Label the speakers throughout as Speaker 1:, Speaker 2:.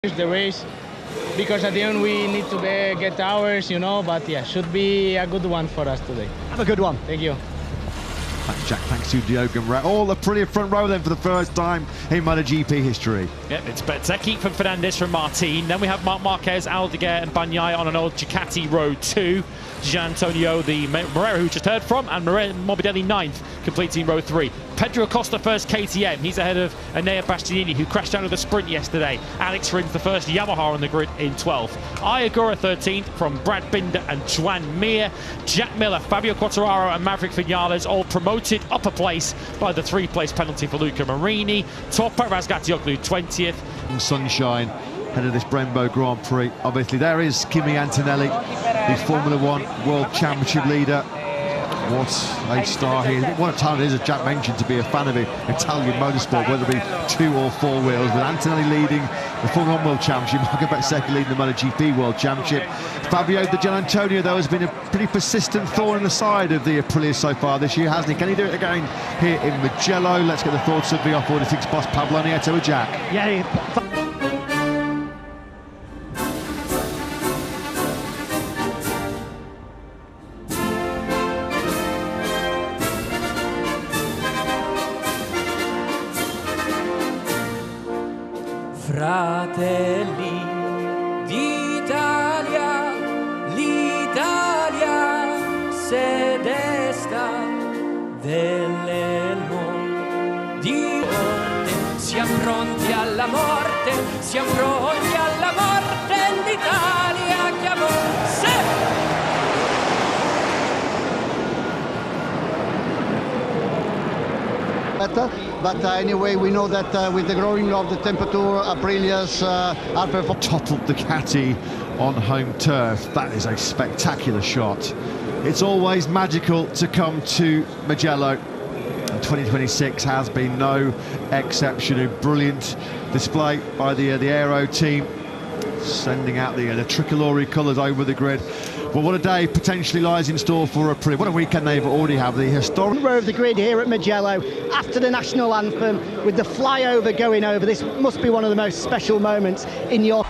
Speaker 1: the race, because at the end we need to get ours, but yeah, should be a good one for us today.
Speaker 2: Have a good one.
Speaker 1: Thank you.
Speaker 3: Thanks, Jack. Thanks to Diogo Moreira. All the brilliant front row then for the first time in MotoGP history.
Speaker 4: Yep, it's Bezzecchi from Fernandez from Martin. Then we have Marc Marquez, Aldeguer and Bagnaia on an old Ducati Road 2. Gian Antonio, the Moreira who we just heard from, and Morbidelli 9th, completing Row 3. Pedro Acosta first KTM. He's ahead of Enea Bastianini, who crashed out of the sprint yesterday. Alex Rins, the first Yamaha on the grid, in 12th. Iagura 13th from Brad Binder and Juan Mir. Jack Miller, Fabio Quartararo and Maverick Vinales all promoted up a place by the 3-place penalty for Luca Marini. Toprak Razgatlioglu 20th.
Speaker 3: Sunshine ahead of this Brembo Grand Prix. Obviously there is Kimi Antonelli, the Formula One World Championship leader. What a star he is. What a talent it is, as Jack mentioned, to be a fan of Italian motorsport, whether it be 2 or 4 wheels. With Antonelli leading the Formula One World Championship, Marco Bezzecchi leading the MotoGP World Championship. Fabio Di Gianantonio, though, has been a pretty persistent thorn in the side of the Aprilia so far this year, hasn't he? Can he do it again here in Mugello? Let's get the thoughts of the off-46 boss, Pablo Nieto, with Jack.
Speaker 2: Yeah.
Speaker 5: Fratelli d'Italia, l'Italia se desta dell'elmo di morte. Siamo pronti alla morte, siamo pronti alla morte, l'Italia chiamò se.
Speaker 2: But anyway, we know that with the growing of the temperature, Aprilia's are performing.
Speaker 3: Toppled Ducati on home turf. That is a spectacular shot. It's always magical to come to Mugello. 2026 has been no exception. A brilliant display by the Aero team, sending out the tricolore colours over the grid. Well, what a day potentially lies in store for Aprilia. What a weekend they've already have. The historic
Speaker 2: row of the grid here at Mugello after the national anthem, with the flyover going over. This must be one of the most special moments in your.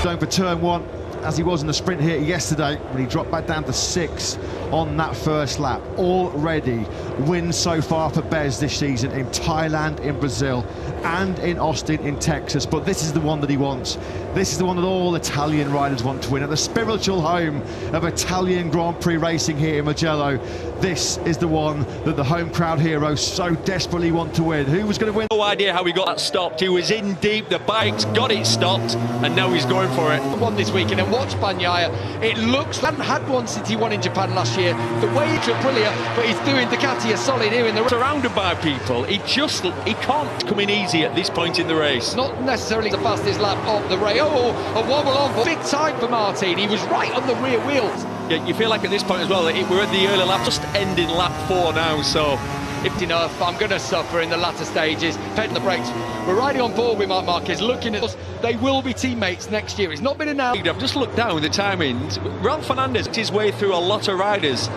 Speaker 3: Going for turn 1, as he was in the sprint here yesterday, when he dropped back down to 6 on that first lap. Already wins so far for Bez this season in Thailand, in Brazil, and in Austin, in Texas. But this is the one that he wants. This is the one that all Italian riders want to win. At the spiritual home of Italian Grand Prix racing here in Mugello, this is the one that the home crowd heroes so desperately want to win. Who was going to win?
Speaker 6: No idea how he got that stopped. He was in deep, the bike's got it stopped, and now he's going for it.
Speaker 7: Won this weekend, and watch Bagnaia. It looks like he hadn't had one since he won in Japan last year. The way to Aprilia, but he's doing Ducati a solid here in the
Speaker 6: surrounded by people. He can't come in easy at this point in the race.
Speaker 7: Not necessarily the fastest lap of the race. Oh, a wobble on, but big time for Martin. He was right on the rear wheels.
Speaker 6: Yeah, you feel like at this point as well that we're at the early lap, just ending lap 4 now, so
Speaker 7: if enough, I'm going to suffer in the latter stages. Pedal the brakes. We're riding on board with Marc Marquez, looking at us. They will be teammates next year. It's not been announced.
Speaker 6: I've just looked down the timings. Ralph Fernandez his way through a lot of riders.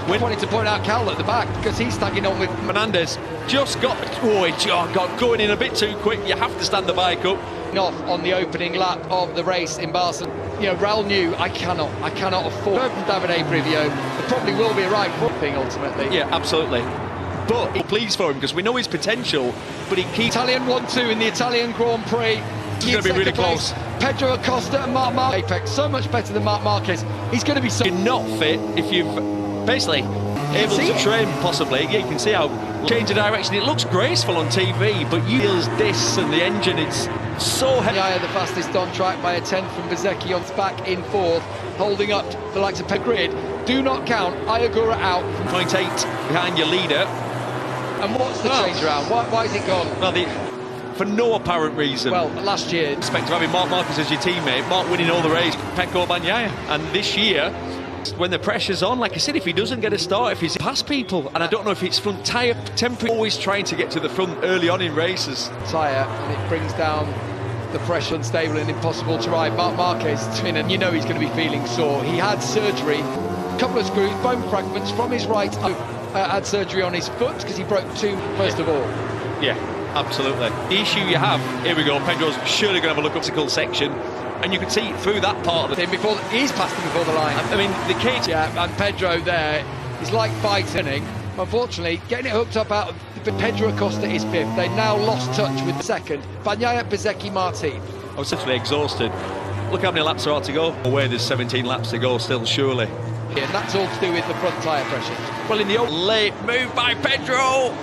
Speaker 7: We wanted to point out Cal at the back because he's tagging on with
Speaker 6: Fernandez. Just got going in a bit too quick. You have to stand the bike up.
Speaker 7: Off on the opening lap of the race in Barcelona. Raul knew I cannot afford. Heard from Davide Brivio. There probably will be a right foot thing ultimately.
Speaker 6: Yeah, absolutely. But we're pleased for him because we know his potential. But he keeps
Speaker 7: Italian 1-2 in the Italian Grand Prix.
Speaker 6: It's going to be really close.
Speaker 7: Pedro Acosta and Marc Marquez. Apex so much better than Marc Marquez. He's going to be so.
Speaker 6: You're not fit if you've basically able to trim, possibly. Yeah, you can see how change of direction. It looks graceful on TV, but you feels this and the engine, it's so heavy.
Speaker 7: Bagnaia the fastest on track by a tenth from Bezzecchi on back in fourth, holding up the likes of Grid. Do not count Ayagura out from
Speaker 6: 0.8 behind your leader.
Speaker 7: And what's the change around? Why is it gone?
Speaker 6: Well, for no apparent reason.
Speaker 7: Well, last year,
Speaker 6: Respect to having Marc Marquez as your teammate, Marc winning all the race, Pecco Bagnaia, and this year, when the pressure's on, like I said, if he doesn't get a start, if he's past people, and I don't know if it's front tyre temperature, always trying to get to the front early on in races.
Speaker 7: Tyre, and it brings down the pressure, unstable and impossible to ride. Marc Marquez, and you know he's going to be feeling sore. He had surgery, a couple of screws, bone fragments from his right foot, had surgery on his foot because he broke two, first of all.
Speaker 6: Yeah, absolutely. The issue you have, here we go, Pedro's surely going to have a look at the section, and you can see through that part of
Speaker 7: him before he's passed him before the line.
Speaker 6: I mean, the cage.
Speaker 7: Yeah, and Pedro there is like fighting. Unfortunately, getting it hooked up out of Pedro Acosta is fifth. They now lost touch with the second. Bagnaia, Bezzecchi, Martin.
Speaker 6: I was essentially exhausted. Look how many laps there are to go. Away, there's 17 laps to go still, surely.
Speaker 7: Yeah, and that's all to do with the front tyre pressure.
Speaker 6: Well, in the old late move by Pedro.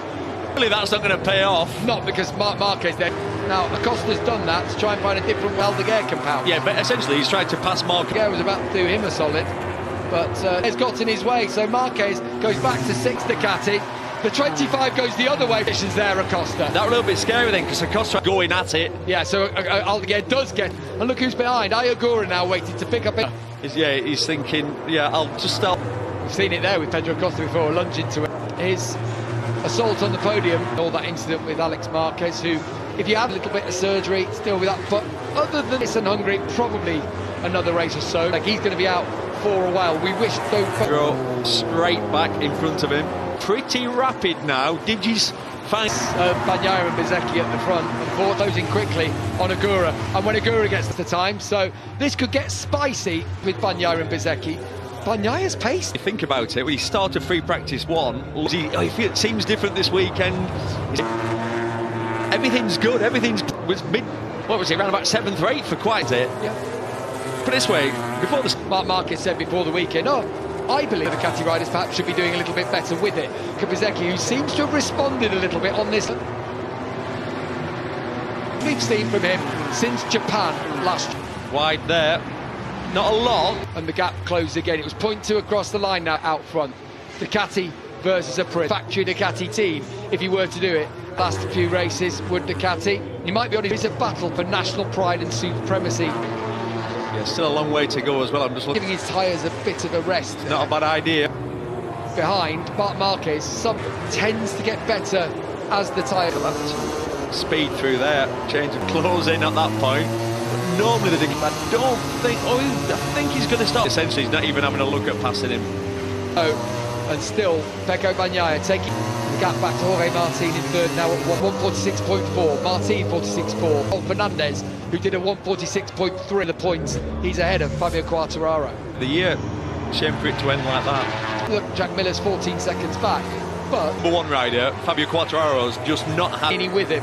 Speaker 6: Really, that's not going to pay off.
Speaker 7: Not because Marc Marquez there. Now, Acosta's done that to try and find a different Aldeguer compound.
Speaker 6: Yeah, but essentially he's tried to pass Marquez.
Speaker 7: Aldeguer was about to do him a solid, but has got in his way. So Marquez goes back to sixth Ducati. The 25 goes the other way. Missions there, Acosta.
Speaker 6: That was a little bit scary then, because Acosta going at it.
Speaker 7: Yeah, so Aldeguer does get. And look who's behind. Ayagura now waiting to pick up it.
Speaker 6: Yeah, he's thinking, yeah, I'll just start.
Speaker 7: We've seen it there with Pedro Acosta before, lunging to it. His assault on the podium, all that incident with Alex Marquez, who, if you have a little bit of surgery, still with that. But other than this and Hungary, probably another race or so. Like, he's going to be out for a while. We wish though.
Speaker 6: Pedro straight back in front of him. Pretty rapid now. Did you find
Speaker 7: Bagnaia and Bezzecchi at the front, and fourth closing quickly on Agura, and when Agura gets to the time, so this could get spicy with Bagnaia and Bezzecchi. Bagnaia's pace.
Speaker 6: You think about it, when he started free practice one, it seems different this weekend. Everything's good, was mid, what was it, around about 7th or 8th for quite a bit.
Speaker 7: Yeah.
Speaker 6: Put this way, before the
Speaker 7: Marc Marquez said before the weekend, I believe the Ducati riders perhaps should be doing a little bit better with it. Bezzecchi, who seems to have responded a little bit on this. We've seen from him since Japan last year.
Speaker 6: Wide there, not a lot.
Speaker 7: And the gap closed again. It was 0.2 across the line now out front. Ducati versus a factory Ducati team, if you were to do it. Last few races would Ducati. You might be honest, it's a battle for national pride and supremacy.
Speaker 6: Yeah, still a long way to go as well. I'm just looking.
Speaker 7: Giving his tyres a bit of a rest.
Speaker 6: Not a bad idea.
Speaker 7: Behind, Marc Marquez tends to get better as the tyre left.
Speaker 6: Speed through there, change of clothes in at that point. But normally the I think he's going to stop. Essentially, he's not even having a look at passing him.
Speaker 7: Oh, and still, Pecco Bagnaia taking the gap back to Jorge Martin in third now at 146.4. Martin 46.4. Fernandez, who did a 146.3 in the points, he's ahead of Fabio Quartararo.
Speaker 6: The year, shame for it to end like that.
Speaker 7: Look, Jack Miller's 14 seconds back, but
Speaker 6: number one rider, Fabio Quartararo's just not had
Speaker 7: any with him.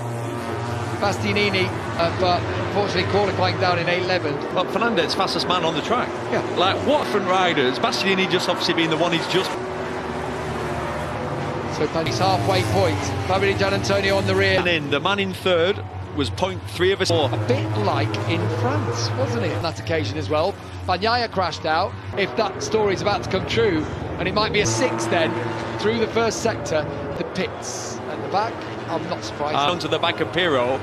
Speaker 7: Bastianini, but unfortunately qualifying down in 8.11.
Speaker 6: Well, Fernandez, fastest man on the track.
Speaker 7: Yeah.
Speaker 6: Like, what front riders? Bastianini just obviously being the one he's just.
Speaker 7: So he's halfway point. Fabio Di Gianantonio on the rear.
Speaker 6: And in the man in third was 0.3 of a score.
Speaker 7: A bit like in France, wasn't it, on that occasion as well? Bagnaia crashed out. If that story's about to come true, and it might be a 6 then, through the first sector, the pits at the back, I'm not surprised.
Speaker 6: Onto the back of Pirro,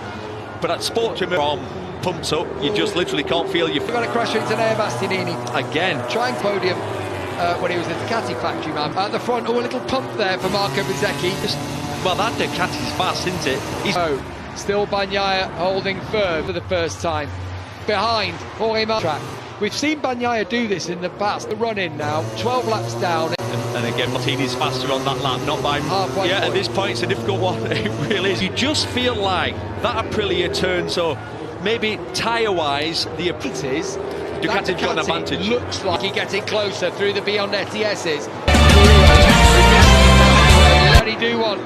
Speaker 6: but at Sport Trim pumps up, you just literally can't feel your.
Speaker 7: We've got a crash into there, Bastianini.
Speaker 6: Again.
Speaker 7: Trying podium when he was the Ducati factory man. At the front, a little pump there for Marco Bezzecchi.
Speaker 6: Well, that Ducati's fast, isn't it?
Speaker 7: Still Bagnaia holding firm for the first time. Behind Jorge Martin. We've seen Bagnaia do this in the past. The run-in now, 12 laps down.
Speaker 6: And again, Martini's faster on that lap, not by
Speaker 7: halfway.
Speaker 6: Yeah, point. At this point, it's a difficult one. It really is. You just feel like that Aprilia turn, so maybe tyre-wise, the
Speaker 7: is
Speaker 6: Ducati's got an advantage.
Speaker 7: Looks like he's getting closer through the Beyond ETSs. Can he do one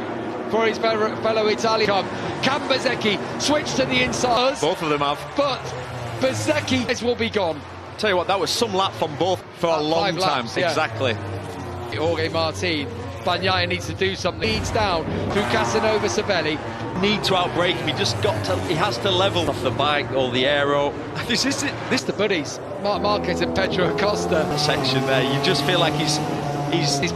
Speaker 7: for his fellow Italian? Can Bezzecchi switch to the inside?
Speaker 6: Both of them have.
Speaker 7: But Bezzecchi will be gone.
Speaker 6: Tell you what, that was some lap from both for a long time.
Speaker 7: Laps, yeah.
Speaker 6: Exactly.
Speaker 7: Jorge Martin. Bagnaia needs to do something. Leads down through Casanova Sabelli.
Speaker 6: Need to outbreak him. He has to level off the bike or the aero. This is it. This
Speaker 7: The buddies, Marc Marquez and Pedro Acosta.
Speaker 6: section there, you just feel like he's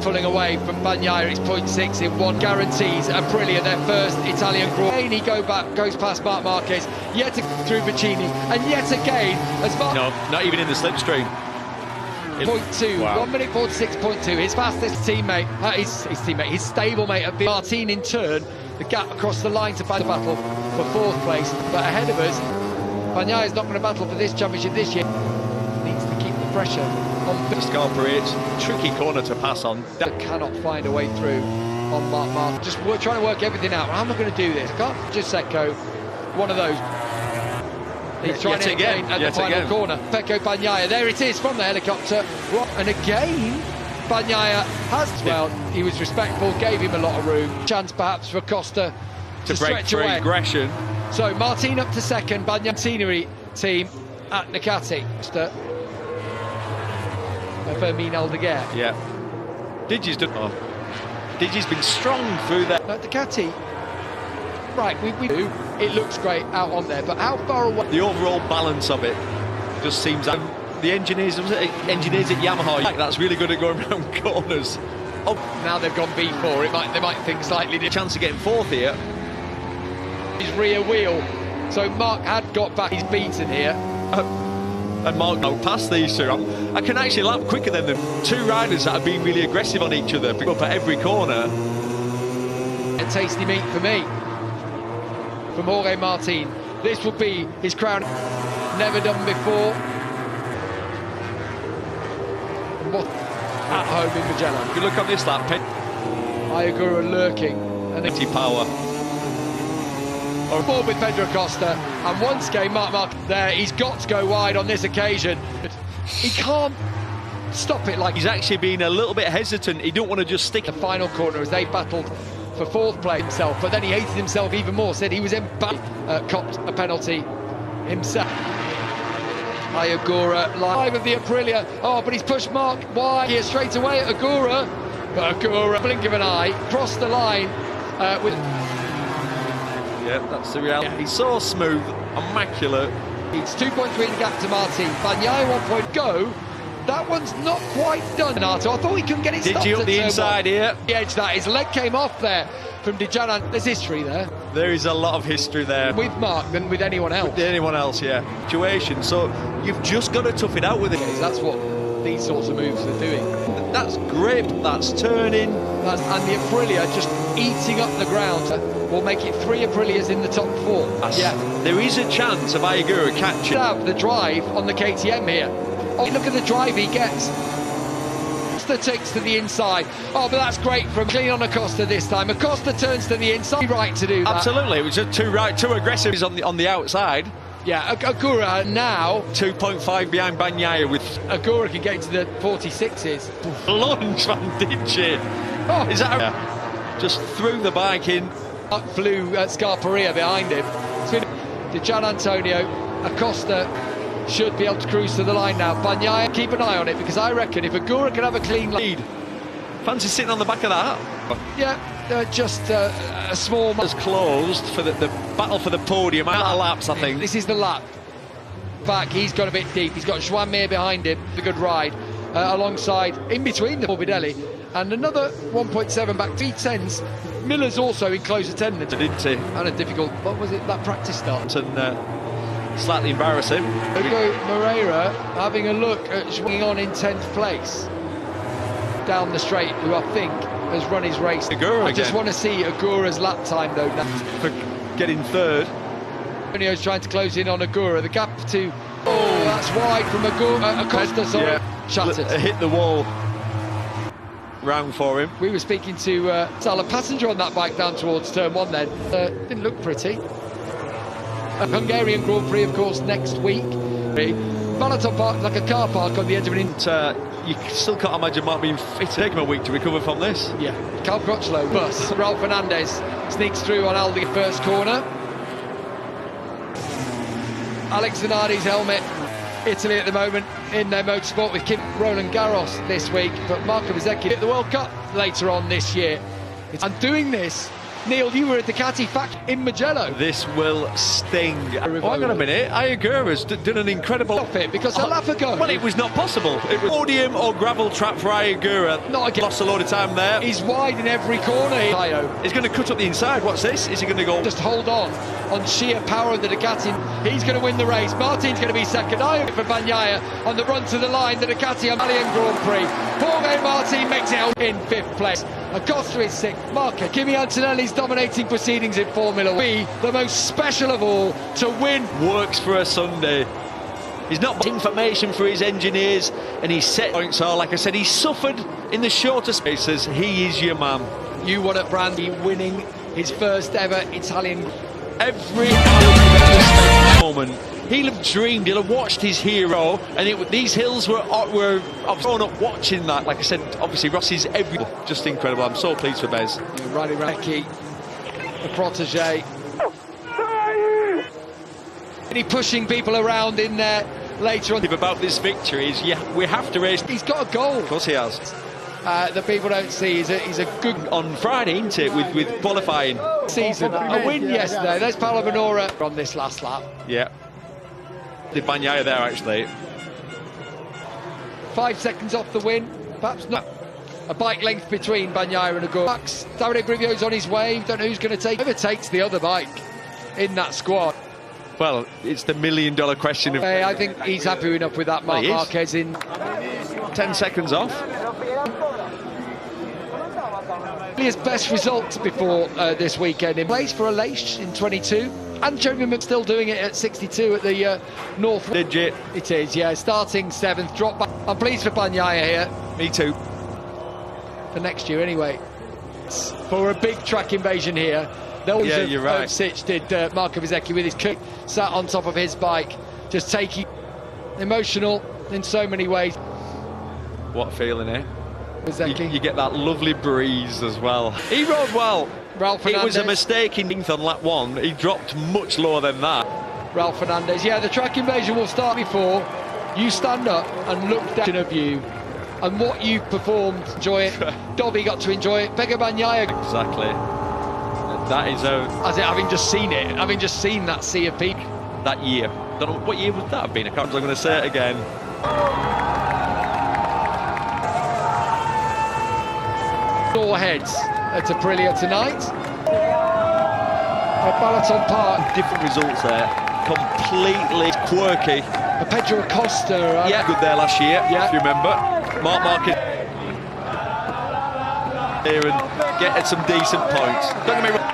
Speaker 7: Pulling away from Bagnaia. It's 0.6 in one. Guarantees Aprilia their first Italian Grand Prix. He goes past Marc Marquez, yet through Vicini, and yet again as Marc.
Speaker 6: no, not even in the slipstream.
Speaker 7: 0.2,
Speaker 6: Wow.
Speaker 7: 1 minute 46.2. His fastest teammate, his stablemate of Martin in turn. The gap across the line to battle for fourth place, but ahead of us, Bagnaia is not going to battle for this championship this year. Needs to keep the pressure on.
Speaker 6: Scarpa, it's a tricky corner to pass on.
Speaker 7: That cannot find a way through on Marc Marquez. Just trying to work everything out. How am I going to do this? I can't just Giuseppe, one of those. He's trying
Speaker 6: Yet
Speaker 7: it
Speaker 6: again,
Speaker 7: at the
Speaker 6: yet
Speaker 7: final
Speaker 6: again.
Speaker 7: corner. Pecco Bagnaia, there it is from the helicopter. And again, Bagnaia has, well, he was respectful, gave him a lot of room. Chance perhaps for Costa to
Speaker 6: break
Speaker 7: stretch
Speaker 6: through
Speaker 7: away.
Speaker 6: aggression.
Speaker 7: So Martin up to second, Bagnaia scenery team at Nakati. Fermin Aldeguer.
Speaker 6: Yeah. Digi's done. Oh. Digi's been strong through there.
Speaker 7: Ducati. Right, we do. It looks great out on there, but how far away?
Speaker 6: The overall balance of it just seems that the engineers at Yamaha, like, that's really good at going around corners.
Speaker 7: Oh, now they've gone B4. They might think slightly different.
Speaker 6: Chance of getting fourth here.
Speaker 7: His rear wheel. So Mark had got back. He's beaten here.
Speaker 6: And Mark past these two. I can actually lap quicker than the two riders that have been really aggressive on each other, pick up at every corner.
Speaker 7: A tasty meat for me from Jorge Martin. This will be his crown. Never done before. At home in Mugello.
Speaker 6: If you look on this lap,
Speaker 7: Ayagura lurking. And
Speaker 6: empty power.
Speaker 7: Forward with Pedro Costa, and once again Marc there. He's got to go wide on this occasion. He can't stop it like
Speaker 6: He's actually been a little bit hesitant. He don't want to just stick.
Speaker 7: the final corner as they battled for fourth place himself, but then he hated himself even more. Said he was copped a penalty himself. Ayagura live of the Aprilia. Oh, but he's pushed Marc wide here straight away at Agura. But Agura, blink of an eye, crossed the line with.
Speaker 6: Yeah, that's the reality. Yeah. He's so smooth, immaculate.
Speaker 7: It's 2.3 in the gap to Martin. Bagnaia 1 point go. That one's not quite done, Renato. I thought he couldn't get it stopped.
Speaker 6: Did you up the inside here?
Speaker 7: The edge that his leg came off there from Dijanan. There's history there.
Speaker 6: There is a lot of history there.
Speaker 7: With Marc than with anyone else.
Speaker 6: With anyone else, yeah. Situation. So you've just got to tough it out with it.
Speaker 7: That's what these sorts of moves are doing.
Speaker 6: That's grip, that's turning.
Speaker 7: And the Aprilia just eating up the ground will make it 3 Aprilias in the top 4.
Speaker 6: Yeah. There is a chance of Ayagura catching.
Speaker 7: Have the drive on the KTM here. Oh, look at the drive he gets. Acosta takes to the inside. Oh, but that's great from clean on Acosta this time. Acosta turns to the inside. Right to do that.
Speaker 6: Absolutely. It was just too aggressive. He's on the outside.
Speaker 7: Yeah, Agura now
Speaker 6: 2.5 behind Bagnaia with
Speaker 7: Agura can get into the 46s.
Speaker 6: Lunge from Digi.
Speaker 7: Oh,
Speaker 6: is that just threw the bike in?
Speaker 7: Flew Scarparia behind him. To Gian Antonio, Acosta should be able to cruise to the line now. Bagnaia, keep an eye on it, because I reckon if Agura can have a clean lead.
Speaker 6: Fancy sitting on the back of that.
Speaker 7: Yeah, just a small.
Speaker 6: Has closed for the battle for the podium. Out of laps, I think.
Speaker 7: This is the lap. Back, he's gone a bit deep. He's got Joan Mir behind him. A good ride alongside, in between the Morbidelli, and another 1.7 back. V10s. Miller's also in close attendance.
Speaker 6: Didn't he?
Speaker 7: And a difficult. What was it? That practice start.
Speaker 6: And slightly embarrassing.
Speaker 7: Hugo Moreira having a look at swinging on in 10th place down the straight, who I think has run his race.
Speaker 6: Agura
Speaker 7: I just
Speaker 6: again.
Speaker 7: want to see Agura's lap time though.
Speaker 6: For getting third.
Speaker 7: Antonio's trying to close in on Agura. The gap to that's wide from Agura. Acosta, sorry,
Speaker 6: yeah.
Speaker 7: shattered.
Speaker 6: Hit the wall. Round for him.
Speaker 7: We were speaking to Sal, a passenger on that bike down towards turn 1 then. Didn't look pretty. A Hungarian Grand Prix, of course, next week. Balapan Park, like a car park on the edge of an.
Speaker 6: You still can't imagine Mark being fit. Take him a week to recover from this.
Speaker 7: Yeah, Cal Crutchlow bus. Raul Fernandez sneaks through on Aldi first corner. Alex Zanardi's helmet. Italy at the moment in their motorsport with Roland Garros this week, but Marco Bezzecchi at the World Cup later on this year. And doing this, Neil, you were at the Ducati factory in Mugello.
Speaker 6: This will sting. Oh, hang on a minute. Ayagura's done an incredible...
Speaker 7: Stop it, because a lap ago...
Speaker 6: Well, it was not possible. It was podium or gravel trap for Ayagura.
Speaker 7: Not again.
Speaker 6: Lost a load of time there.
Speaker 7: He's wide in every corner.
Speaker 6: He's going to cut up the inside. What's this? Is he going to go...
Speaker 7: Just hold on sheer power of the Ducati. He's going to win the race. Martin's going to be second. For Bagnaia on the run to the line. The Ducati Italian Grand Prix. Jorge Martin makes it out in 5th place. Acosta is 6th. Marco Kimi Antonelli's dominating proceedings in Formula 1. The most special of all to win.
Speaker 6: Works for a Sunday. He's not information for his engineers, and he's set points are, like I said, he's suffered in the shorter spaces. He is your man.
Speaker 7: You won at Brandy, winning his first ever Italian.
Speaker 6: Every hour moment, he'll have dreamed, he'll have watched his hero, and these hills were I've grown up watching that. Like I said, obviously Rossi's just incredible. I'm so pleased for Bez.
Speaker 7: Riley Recchi, the protege. And he's pushing people around in there later on.
Speaker 6: About this victory is, we have to race.
Speaker 7: He's got a goal.
Speaker 6: Of course he has.
Speaker 7: That people don't see. He's a good...
Speaker 6: On Friday, isn't it, with qualifying?
Speaker 7: Season. A win yesterday. There's Paolo Manora on this last lap.
Speaker 6: Yeah. The Bagnaia there, actually.
Speaker 7: 5 seconds off the win. Perhaps not. A bike length between Bagnaia and a goal. Max Davide Brivio's on his way. Don't know who's going to take. Whoever takes the other bike in that squad.
Speaker 6: Well, it's the million-dollar question.
Speaker 7: I think he's happy enough with that. Marc Marquez in
Speaker 6: 10 seconds off.
Speaker 7: His best results before this weekend in place for Aleix in 22, and Jeremy Mick still doing it at 62 at the North.
Speaker 6: Legit.
Speaker 7: It is, yeah. Starting 7th, drop back. I'm pleased for Bagnaia here.
Speaker 6: Me too.
Speaker 7: For next year, anyway. For a big track invasion here.
Speaker 6: Yeah, you're right.
Speaker 7: Sitch did Marco Bezzecchi with his kick, sat on top of his bike, just taking emotional in so many ways.
Speaker 6: What a feeling, eh?
Speaker 7: You
Speaker 6: get that lovely breeze as well. He rode well.
Speaker 7: Ralph Fernandez.
Speaker 6: It was a mistake in on lap 1. He dropped much lower than that.
Speaker 7: Ralph Fernandez. Yeah, the track invasion will start before you stand up and look down of you and what you performed. Enjoy it. Dobby got to enjoy it. Pecco Bagnaia.
Speaker 6: Exactly. That is
Speaker 7: having just seen that sea of people.
Speaker 6: That year. Don't know what year would that have been. I'm going to say it again.
Speaker 7: Four heads at Aprilia tonight. At Balapan Park.
Speaker 6: Different results there. Completely quirky.
Speaker 7: Pedro Acosta.
Speaker 6: Yeah, good there last year, if you remember. Marc Marquez here and get some decent points. Don't get me wrong.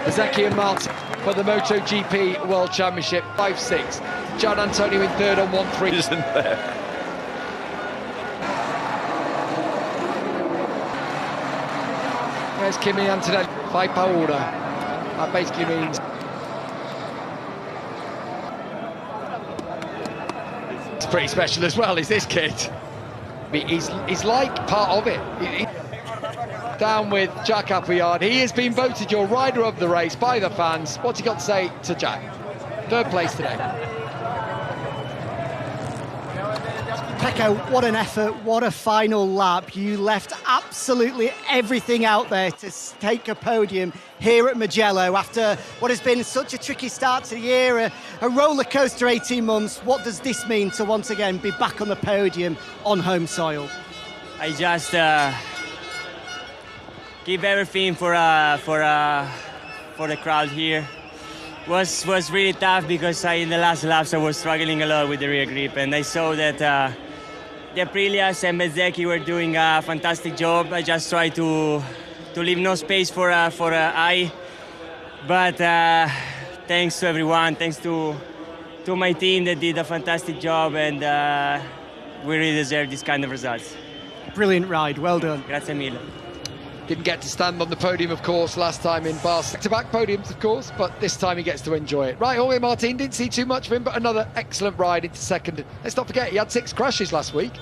Speaker 7: Bezzecchi and Martin for the MotoGP World Championship. 5-6. Gian Antonio in 3rd on 1-3.
Speaker 6: Isn't there?
Speaker 7: There's Kimi Antonelli, by Paura. That basically means... It's pretty special as well, is this kid? He's like part of it. Down with Jack Appleyard. He has been voted your rider of the race by the fans. What's he got to say to Jack? 3rd place today.
Speaker 2: Pecco, what an effort, what a final lap. You left absolutely everything out there to take a podium here at Mugello after what has been such a tricky start to the year, a roller coaster 18 months. What does this mean to once again be back on the podium on home soil?
Speaker 8: I just give everything for the crowd here. Was really tough because in the last laps I was struggling a lot with the rear grip, and I saw that the Aprilias and Bezzecchi were doing a fantastic job. I just tried to leave no space for I, but thanks to everyone, thanks to my team that did a fantastic job, and we really deserve this kind of results.
Speaker 2: Brilliant ride, well done.
Speaker 8: Grazie mille.
Speaker 7: Didn't get to stand on the podium, of course, last time in Barcelona. Back-to-back podiums, of course, but this time he gets to enjoy it. Right, Jorge Martin, didn't see too much of him, but another excellent ride into 2nd. Let's not forget, he had 6 crashes last week.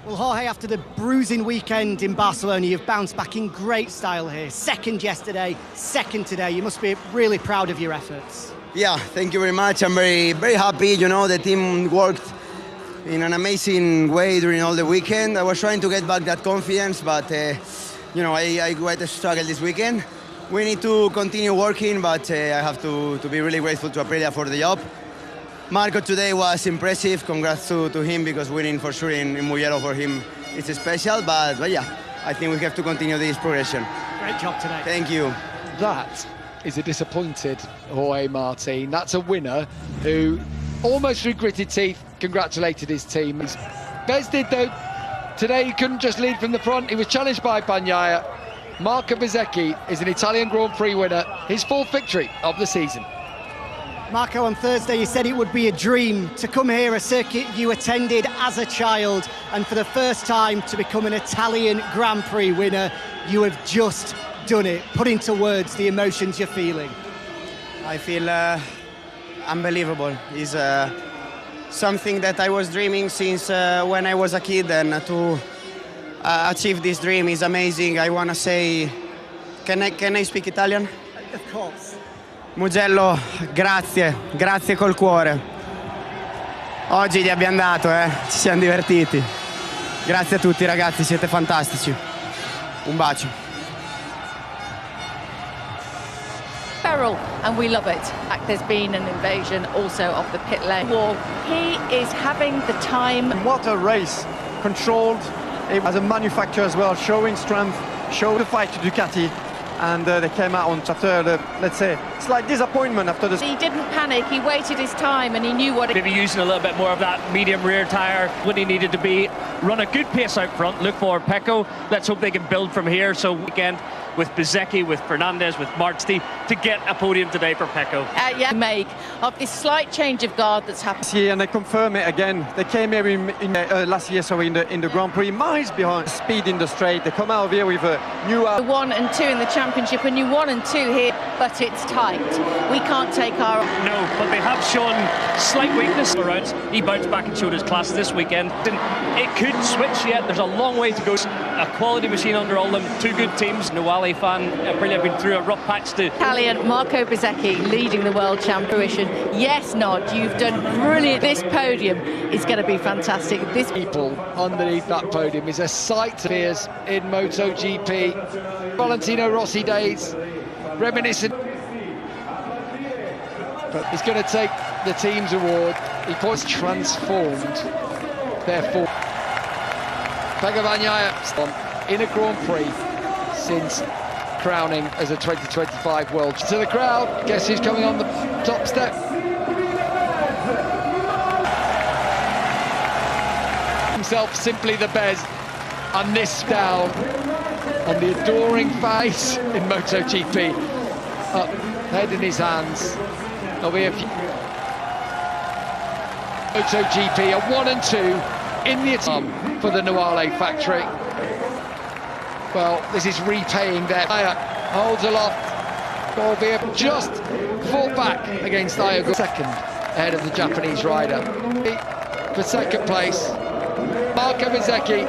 Speaker 2: Well, Jorge, after the bruising weekend in Barcelona, you've bounced back in great style here. 2nd yesterday, 2nd today. You must be really proud of your efforts.
Speaker 9: Yeah, thank you very much. I'm very happy. You know, the team worked in an amazing way during all the weekend. I was trying to get back that confidence, but you know, I quite struggled this weekend. We need to continue working, but I have to be really grateful to Aprilia for the job. Marco today was impressive. Congrats to him, because winning for sure in Mugello for him is special. But yeah, I think we have to continue this progression.
Speaker 2: Great job today.
Speaker 9: Thank you.
Speaker 7: That is a disappointed Jorge Martin. That's a winner who almost through gritted teeth congratulated his team. Bez did though. Today he couldn't just lead from the front. He was challenged by Bagnaia. Marco Bezzecchi is an Italian Grand Prix winner, his fourth victory of the season.
Speaker 2: Marco, on Thursday you said it would be a dream to come here, a circuit you attended as a child, and for the first time to become an Italian Grand Prix winner. You have just done it. Put into words the emotions you're feeling.
Speaker 9: I feel unbelievable. It's something that I was dreaming since when I was a kid, and to achieve this dream is amazing. I want to say, can I speak Italian?
Speaker 2: Of course.
Speaker 9: Mugello, grazie col cuore. Oggi gli abbiamo dato, ci siamo divertiti. Grazie a tutti ragazzi, siete fantastici. Un bacio.
Speaker 10: Feral, and we love it. There's been an invasion also of the pit lane. He is having the time.
Speaker 11: What a race, controlled as a manufacturer as well, showing strength, showed the fight to Ducati, and they came out on after the, let's say, slight disappointment after the...
Speaker 10: He didn't panic, he waited his time and he knew what...
Speaker 12: Maybe using a little bit more of that medium rear tyre when he needed to be. Run a good pace out front, look for Pecco. Let's hope they can build from here. So weekend with Bezzecchi, with Fernandez, with Marti to get a podium today for Pecco.
Speaker 10: Yeah, make of this slight change of guard that's happened.
Speaker 11: Yeah, and they confirm it again. They came here in last year, so in the Grand Prix, miles behind, speed in the straight. They come out here with a new...
Speaker 10: 1 and 2 in the championship, and you 1 and 2 here, but it's tight. We can't take our...
Speaker 12: No, but they have shown slight weakness around. He bounced back and showed his class this weekend. It could switch yet. There's a long way to go. A quality machine under all them. 2 good teams. Nuale fan, Aprilia have been through a rough patch to...
Speaker 10: Kalian, Marco Bezzecchi leading the World Championship. Yes, Nod, you've done brilliant. This podium is going to be fantastic. This
Speaker 7: people underneath that podium is a sight to fears in MotoGP. Valentino Rossi days, reminiscent. But he's going to take the team's award. He points transformed, therefore. Pecco Bagnaia in a Grand Prix since crowning as a 2025 World. To the crowd, guess who's coming on the top step? Himself, simply the Bez, and this down on the adoring face in MotoGP. Up, head in his hands. There'll be a few. MotoGP, a 1 and 2 in the attempt for the Nuale factory. Well, this is repaying their... Holds aloft. Albeit just fought back against Iogo. Second ahead of the Japanese rider. For second place, Marco Bezzecchi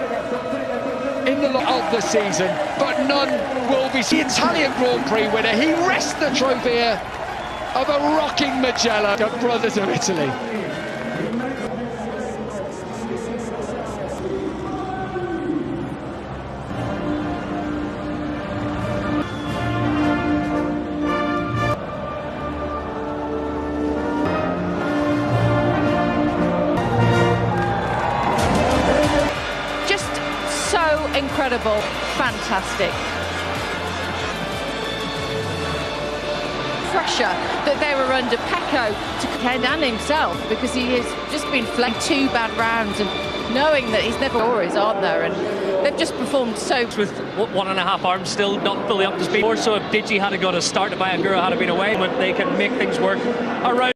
Speaker 7: in the lot of the season, but none will be the Italian Grand Prix winner. He rests the trophy of a rocking Mugello. The brothers of Italy.
Speaker 10: Incredible, fantastic. Pressure that they were under Pecco to Ken and himself, because he has just been flanked 2 bad rounds, and knowing that he's never stories, aren't there? And they've just performed so...
Speaker 12: With 1.5 arms still not fully up to speed. More so if Digi had got a start, if Bayangura had been away, but they can make things work around.